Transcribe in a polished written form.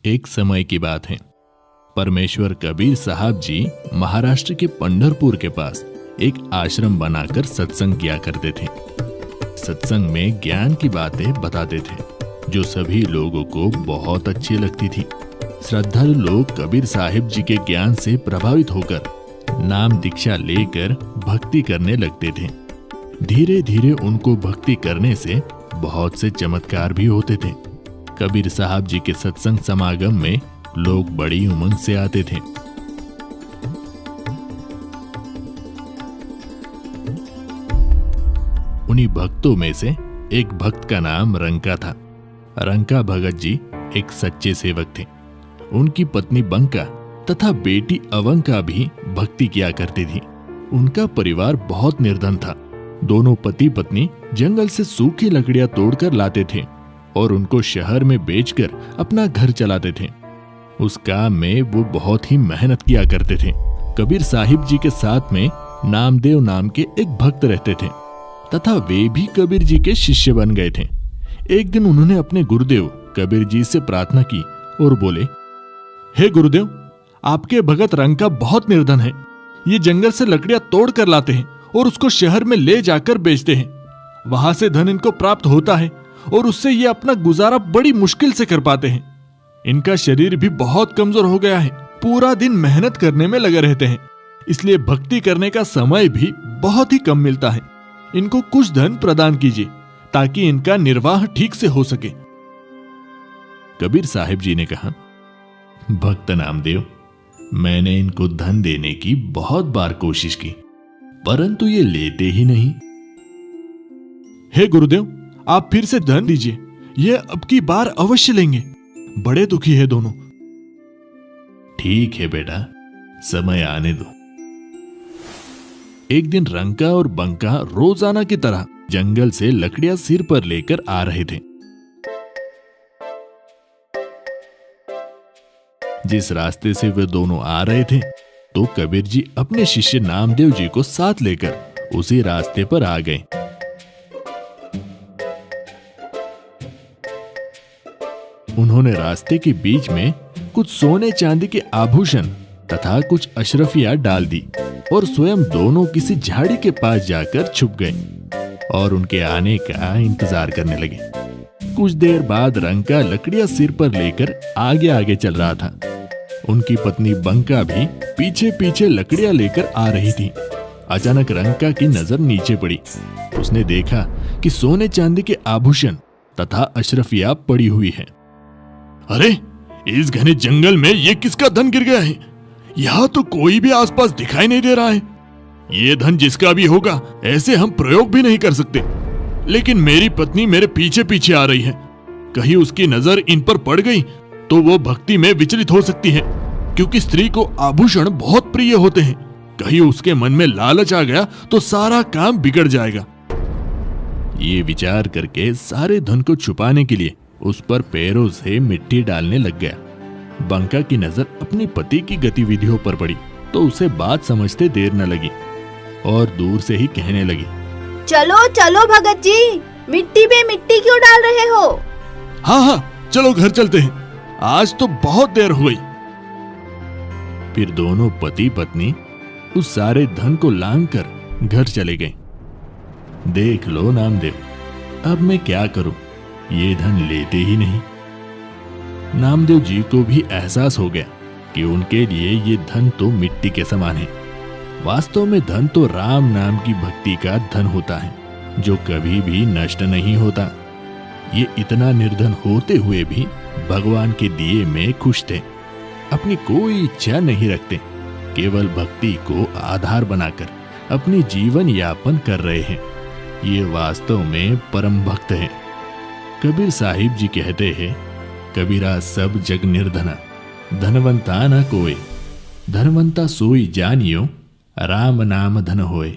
एक समय की बात है। परमेश्वर कबीर साहब जी महाराष्ट्र के पंढरपुर के पास एक आश्रम बनाकर सत्संग किया करते थे। सत्संग में ज्ञान की बातें बताते थे जो सभी लोगों को बहुत अच्छी लगती थी। श्रद्धालु लोग कबीर साहिब जी के ज्ञान से प्रभावित होकर नाम दीक्षा लेकर भक्ति करने लगते थे। धीरे धीरे उनको भक्ति करने से बहुत से चमत्कार भी होते थे। कबीर साहब जी के सत्संग समागम में लोग बड़ी उमंग से आते थे। उन्हीं भक्तों में से एक भक्त का नाम रंका था। रंका भगत जी एक सच्चे सेवक थे। उनकी पत्नी बंका तथा बेटी अवंका भी भक्ति किया करती थी। उनका परिवार बहुत निर्धन था। दोनों पति पत्नी जंगल से सूखी लकड़ियां तोड़कर लाते थे और उनको शहर में बेचकर अपना घर चलाते थे। उस काम में वो बहुत ही मेहनत किया करते थे। कबीर साहिब जी के साथ में नामदेव नाम के एक भक्त रहते थे तथा वे भी कबीर जी के शिष्य बन गए थे। एक दिन उन्होंने अपने गुरुदेव कबीर जी से प्रार्थना की और बोले, हे गुरुदेव, आपके भगत रंका बहुत निर्धन है। ये जंगल से लकड़ियां तोड़ कर लाते हैं और उसको शहर में ले जाकर बेचते हैं। वहां से धन इनको प्राप्त होता है और उससे ये अपना गुजारा बड़ी मुश्किल से कर पाते हैं। इनका शरीर भी बहुत कमजोर हो गया है। पूरा दिन मेहनत करने में लगे रहते हैं, इसलिए भक्ति करने का समय भी बहुत ही कम मिलता है। इनको कुछ धन प्रदान कीजिए ताकि इनका निर्वाह ठीक से हो सके। कबीर साहिब जी ने कहा, भक्त नामदेव, मैंने इनको धन देने की बहुत बार कोशिश की, परंतु ये लेते ही नहीं। हे गुरुदेव, आप फिर से धन दीजिए, ये अब की बार अवश्य लेंगे। बड़े दुखी है दोनों। ठीक है बेटा, समय आने दो। एक दिन रंका और बंका रोजाना की तरह जंगल से लकड़ियां सिर पर लेकर आ रहे थे। जिस रास्ते से वे दोनों आ रहे थे तो कबीर जी अपने शिष्य नामदेव जी को साथ लेकर उसी रास्ते पर आ गए। उन्होंने रास्ते के बीच में कुछ सोने चांदी के आभूषण तथा कुछ अशरफियां डाल दी और स्वयं दोनों किसी झाड़ी के पास जाकर छुप गए और उनके आने का इंतजार करने लगे। कुछ देर बाद रंका लकड़ियां सिर पर लेकर आगे आगे चल रहा था। उनकी पत्नी बंका भी पीछे पीछे लकड़ियां लेकर आ रही थी। अचानक रंका की नजर नीचे पड़ी। उसने देखा कि सोने चांदी के आभूषण तथा अशरफियां पड़ी हुई है। अरे, इस घने जंगल में ये किसका धन गिर गया है? यहाँ तो कोई भी आसपास दिखाई नहीं दे रहा है। ये धन जिसका भी होगा, ऐसे हम प्रयोग भी नहीं कर सकते। लेकिन मेरी पत्नी मेरे पीछे पीछे आ रही है। कहीं उसकी नजर इन पर पड़ गई तो वो भक्ति में विचलित हो सकती है, क्योंकि स्त्री को आभूषण बहुत प्रिय होते हैं। कहीं उसके मन में लालच आ गया तो सारा काम बिगड़ जाएगा। ये विचार करके सारे धन को छुपाने के लिए उस पर पैरों से मिट्टी डालने लग गया। बंका की नजर अपने पति की गतिविधियों पर पड़ी तो उसे बात समझते देर न लगी और दूर से ही कहने लगी, चलो चलो भगत जी, मिट्टी पे मिट्टी क्यों डाल रहे हो? हाँ हाँ, चलो घर चलते हैं, आज तो बहुत देर हो गई। फिर दोनों पति पत्नी उस सारे धन को लांघकर घर चले गए। देख लो नामदेव, अब मैं क्या करूं, ये धन लेते ही नहीं। नामदेव जी को भी एहसास हो गया कि उनके लिए ये धन तो मिट्टी के समान है। वास्तव में धन तो राम नाम की भक्ति का धन होता है जो कभी भी नष्ट नहीं होता। ये इतना निर्धन होते हुए भी भगवान के दिए में खुश थे। अपनी कोई इच्छा नहीं रखते, केवल भक्ति को आधार बनाकर अपनी जीवन यापन कर रहे हैं। ये वास्तव में परम भक्त हैं। कबीर साहिब जी कहते हैं, कबीरा सब जग निर्धना, धनवंता न कोय, धनवंता सोई जानियो, राम नाम धन होए।